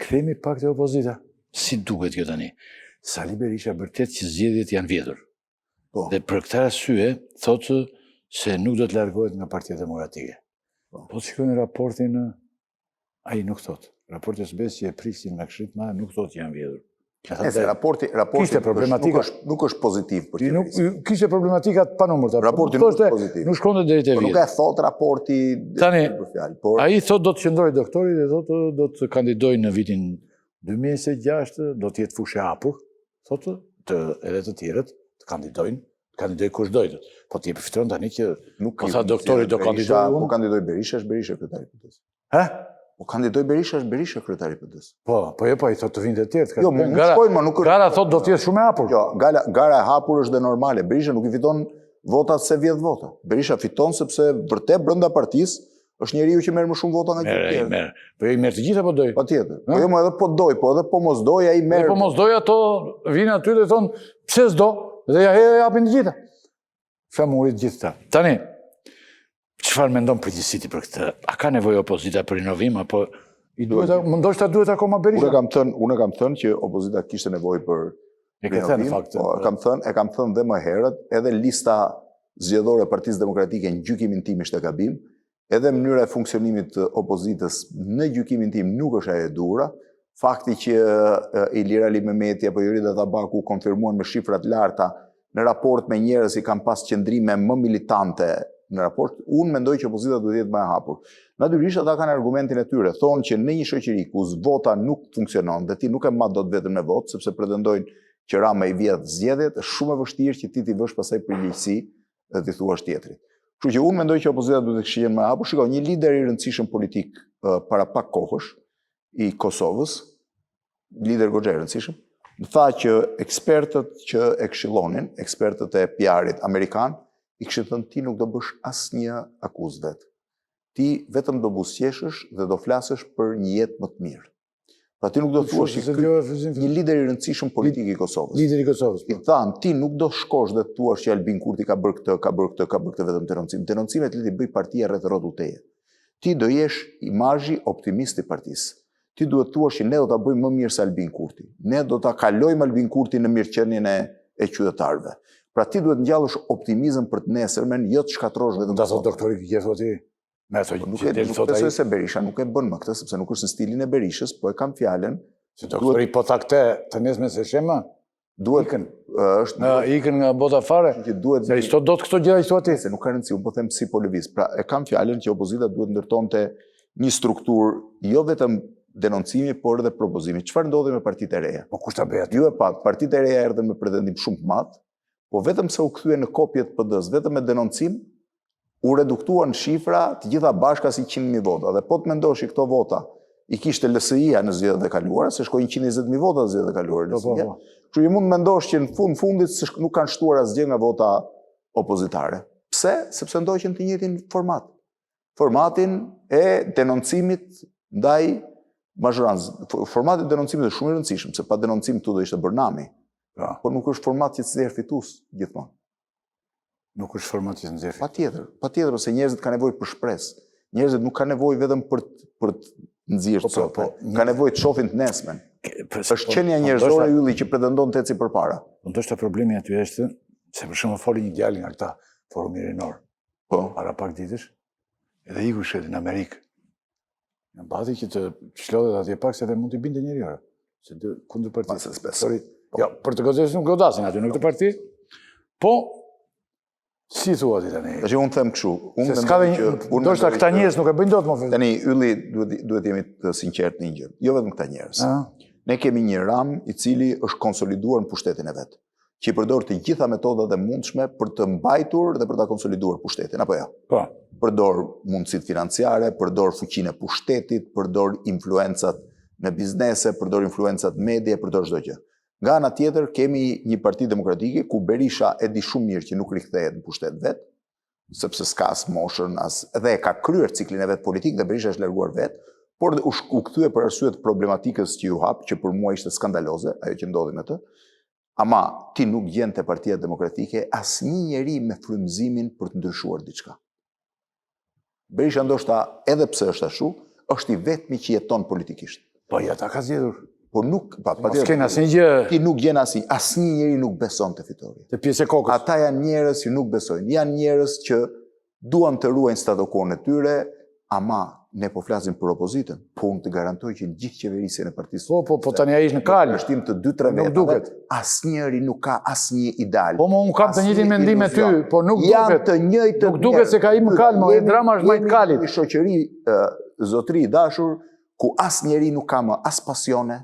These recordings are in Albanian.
Kthehemi pak te opozita. Si duket kjo tani? Sali Berisha vërtet që zgjedhjet janë vjedhur. Dhe për këtë arsye thotë se nuk do të largohet nga Partia Demokratike. Po shikojnë raportin, ai nuk thotë. Raporti SBS që e prisin nga Këshilli i Madh nuk thotë që janë vjedhur. Raporti nuk është pozitiv për qeverisë. Kishte problematika të panumërta. Raporti nuk është pozitiv. Nuk shkonte deri te vjedhja. Nuk e thot raporti tani, për fjalë, por ai thotë do të qëndrojë doktori dhe thotë do të kandidojë në vitin 2026, do të jetë fushë e hapur, thotë edhe të tjerët të kandidojnë kush dojtë. Po ti e përfiton tani që po tha doktori do kandidojë unë. Po kandidoj Berisha, është Berisha kryetari i PD-s. Po kandidoj Berisha, është Berisha kryetari i PD-s. Po ai thotë të vinë të tjerë. Jo, nuk shkojnë, më nuk. Gara thotë do të jetë shumë e hapur. Jo, gara e hapur është dhe normale. Berisha nuk i fiton votat se vjedh vota. Berisha fiton sepse vërtet brenda partisë është njeriu që merr më shumë vota nga gjithë tjerë. Po i merr të gjitha po doj. Patjetër. Po jo, më edhe po doj, po edhe po mos doj ai merr. Po mos doj ato vinë aty dhe thon pse s'do dhe ja japin të gjitha. Flamurit gjithta. Tani, çfarë mendon përgjithësisht për këtë? A ka nevojë opozita për rinovim apo ndoshta duhet akoma Berisha? Unë kam thënë që opozita kishte nevojë për rinovim. E kam thënë dhe më herët, edhe lista zgjedhore e Partisë Demokratike në gjykimin tim ishte gabim, edhe mënyra e funksionimit të opozitës në gjykimin tim nuk është ajo e duhura. Fakti që Ilir Ali Mehmeti apo Jorida Tabaku konfirmuan me shifra të larta në raport me njerëz që kanë pas qëndrime më militante në raport, unë mendoj që opozita duhet jetë më e hapur. Natyrisht ata kanë argumentin e tyre, thonë që në një shoqëri ku vota nuk funksionon dhe ti nuk e mat dot vetëm në votë, sepse pretendojnë që Rama i vjedh zgjedhjet, është shumë e vështirë që ti t'i vësh pasaj përgjegjësi dhe t'i thuash tjetrit. Kështu që unë mendoj që opozita duhet të kishte më e hapur. Shikoj, një lider i rëndësishëm politik para pak kohësh i Kosovës, lider goxha i rëndësishëm, tha që ekspertët që e këshillonin, ekspertët e PR-it amerikan, i kishin thënë ti nuk do bësh asnjë akuzë vet. Ti vetëm do buzëqeshësh dhe do flasësh për një jetë më të mirë. Pra ti nuk do thuash një lider i rëndësishëm politik i Kosovës. Lideri i Kosovës. I thanë ti nuk do shkosh dhe thuash që Albin Kurti ka bërë këtë, ka bërë këtë vetëm denoncim. Denoncimet le ti bëj partia rreth rrotull teje. Ti do jesh imazhi optimist i partisë. Ti duhet thuash që ne do ta bëjmë më mirë se Albin Kurti. Ne do ta kalojmë Albin Kurti në mirëqenien e qytetarëve. Pra ti duhet ngjallësh optimizëm për të nesërmen, jo të shkatrosh vetëm. Ta thotë doktori Kjefu aty. Nuk besoj se Berisha nuk e bën më këtë, sepse nuk është në stilin e Berishës, po e kam fjalën. Se doktori po tha këtë të nesërmen se shema, duhet ikën nga bota fare. Se i sto dot këto gjëra i aty. Se nuk ka rëndësi, unë po them si po lëviz. Pra e kam fjalën që opozita duhet ndërtonte një strukturë jo vetëm denoncimi, por edhe propozimi. Çfarë ndodhi me partitë e reja? Po kush ta bëj aty? Ju e pat, partitë e reja erdhën me pretendim shumë të madh, po vetëm se u kthye në kopjet PD-s, vetëm me denoncim, u reduktuan shifra të gjitha bashka si 100.000 vota. Dhe po të mendosh i këto vota, i kishte LSI-ja në zgjedhjet e kaluara, se shkoi 120.000 vota në zgjedhjet e kaluara LSI-ja. Kështu që mund të mendosh që në fundit se nuk kanë shtuar asgjë nga vota opozitare. Pse? Sepse ndoqën të njëjtin format. Formatin e denoncimit ndaj mazhorancës. Formati i denoncimit është shumë i rëndësishëm, se pa denoncim këtu do ishte Bërnami. Por nuk është format që të nxjerr fitues gjithmonë. Nuk është format që të nxjerr. Patjetër, se njerëzit kanë nevojë për shpresë. Njerëzit nuk kanë nevojë vetëm për të nxjerrë sot, kanë nevojë të shohin të nesmen. Është qenia njerëzore ylli që pretendon të ecë përpara. Ndoshta problemi aty është se për shembull foli një djalë nga këta forumi rinor. Para pak ditësh, edhe iku shetin në Amerikë. Në bati që të çlodhet atje pak se dhe mund të binte njëri orë. Se kundër partisë. Jo, për të godasur nuk godasin aty në këtë parti. Po si thua ti tani? Tash unë them kështu. Ndoshta këta njerëz nuk e bëjnë dot më vetë. Tani ylli duhet jemi të sinqert në një gjë. Jo vetëm këta njerëz. Ne kemi një Ram i cili është konsoliduar në pushtetin e vet, që i përdor të gjitha metodat e mundshme për të mbajtur dhe për ta konsoliduar pushtetin, apo jo? Po. Përdor mundësitë financiare, përdor fuqinë e pushtetit, përdor influencat në biznese, përdor influencat medie, përdor çdo gjë. Nga ana tjetër kemi një parti demokratike ku Berisha e di shumë mirë që nuk rikthehet në pushtet vet, sepse s'ka as moshën dhe ka kryer ciklin e vet politik dhe Berisha është larguar vet, por u kthye për arsye të problematikës që ju hap, që për mua ishte skandaloze ajo që ndodhi me të. Ama ti nuk gjen te Partia Demokratike asnjë njeri me frymëzimin për të ndryshuar diçka. Berisha ndoshta edhe pse është ashtu, është i vetmi që jeton politikisht. Po, ja ta ka zgjedhur. Po nuk, s'ken asnjë gjë. Ti nuk gjen asnjë njeri nuk beson te fitoria. Te pjesë e kokës. Ata janë njerëz që nuk besojnë. Janë njerëz që duan të ruajnë status quo-n e tyre, ama ne po flasim për opozitën. Po unë të garantoj që në gjithë qeverisjen e partisë. Po tani ai është në kal. Në shtim të 2-3 vetëve, asnjëri nuk ka asnjë ideal. Po unë kam të njëjtin mendim me ty, po nuk duket. Janë të njëjtë. Nuk duket se ka i më kalm, e drama është më i kalit. Një shoqëri zotëri i dashur ku asnjëri nuk ka më as pasione,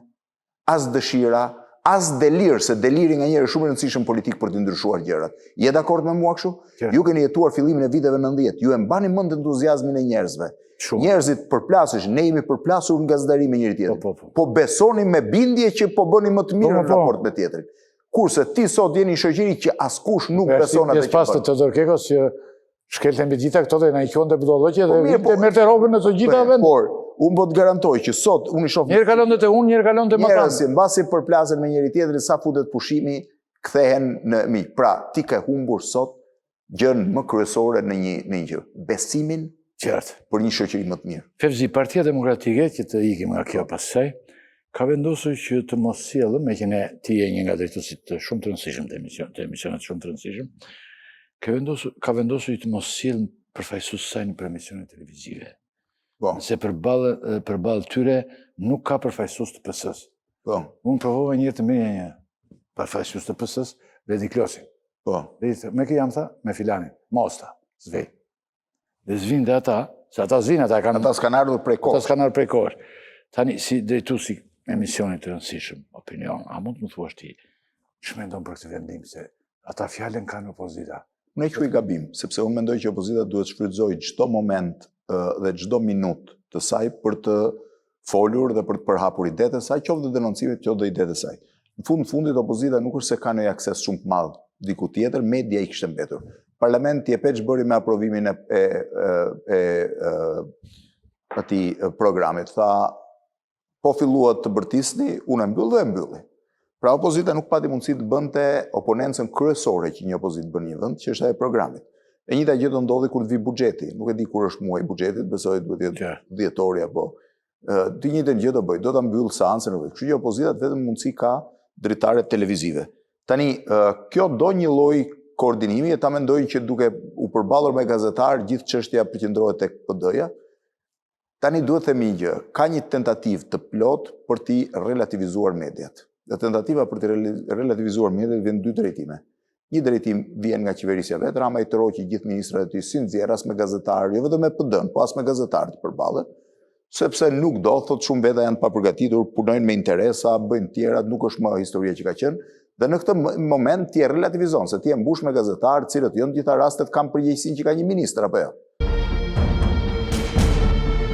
as dëshira, as delir, se deliri nga njerë shumë e rëndësishëm politik për të ndryshuar gjërat. Je dakord me mua kështu? Ju keni jetuar fillimin e viteve 90, ju e mbani mend entuziazmin e njerëzve. Njerëzit përplasësh, ne jemi përplasur nga gazetari me njëri tjetrin. Po besoni me bindje që po bëni më të mirë në raport me tjetrin. Kurse ti sot jeni shoqëri që askush nuk beson atë që bën. Pas të Teodor Kekos që shkelten mbi gjitha këto dhe na i qonte budalloqe dhe merrte rrogën në të gjitha vendet. Por unë po të garantoj që sot unë i shoh njëherë kalon te unë, njëherë kalon te Makan. Njerëzit mbasi përplasen me njëri tjetrin, sa futet pushimi, kthehen në mi. Pra, ti ke humbur sot gjën më kryesore në një gjë, besimin për një shoqëri më të mirë. Fevzi, Partia Demokratike, që të ikim nga kjo pasaj, ka vendosur që të mos sjellë, me që ti je një nga drejtuesit të shumë të rëndësishëm të emisionet shumë të rëndësishëm, ka vendosur që të mos sjellë përfaqësues saj në emisionet televizive. Se përballë tyre nuk ka përfaqësues të PS-s. Unë provova një herë të mirë një përfaqësues të PS-s, Vedi Klosin. Me kë jam tha? Me filanin. Mosta, zvej. Dhe zvin dhe ata, se ata zvin, ata s'kan ardhur prej kohë. Ata s'kan ardhur prej kohë. Tani, si drejtuesi emisionit të rëndësishëm, opinion, a mund të më thuash ti, që mendon për këtë vendim, se ata fjalën kanë opozita? Unë e quaj gabim, sepse unë mendoj që opozita duhet shfrytëzoj çdo moment dhe çdo minutë të saj për të folur dhe për të përhapur idetë e saj, qoftë dhe denoncime, qoftë dhe idetë e saj. Në fundit opozita nuk është se ka një akses shumë të madh diku tjetër, media i kishte mbetur. Parlamenti e peç bëri me aprovimin e atij programit. Tha, po filluat të bërtisni, unë e mbyll dhe e mbylli. Pra opozita nuk pati mundësi të bënte oponencën kryesore që një opozit bën një vend, që është ajo programit. E njëjta gjë do ndodhi kur të vi buxheti. Nuk e di kur është muaji i buxhetit, besoj duhet të jetë dhjetori apo të njëjtën gjë do bëj. Do ta mbyll seancën e vet. Kështu që opozita vetëm mundësi ka dritare televizive. Tani, kjo do një lloj koordinimi, e ta mendojnë që duke u përballur me gazetar, gjithë çështja përqendrohet tek PD-ja. Tani duhet themi një gjë, ka një tentativë të plot për t'i relativizuar mediat. Dhe tentativa për t'i relativizuar mediat vjen dy drejtime. Një drejtim vjen nga qeverisja vetë, Rama i tërhoqi gjithë ministrat e tij si nxjerr as me gazetarë, jo vetëm me PD-n, po as me gazetarë të përballet, sepse nuk do, thot shumë veta janë të papërgatitur, punojnë me interesa, bëjnë tjera, nuk është më historia që ka qenë. Dhe në këtë moment ti e relativizon, se ti e mbush me gazetarë, cilët jo në gjitha rastet kanë përgjegjësinë që ka një ministër apo jo.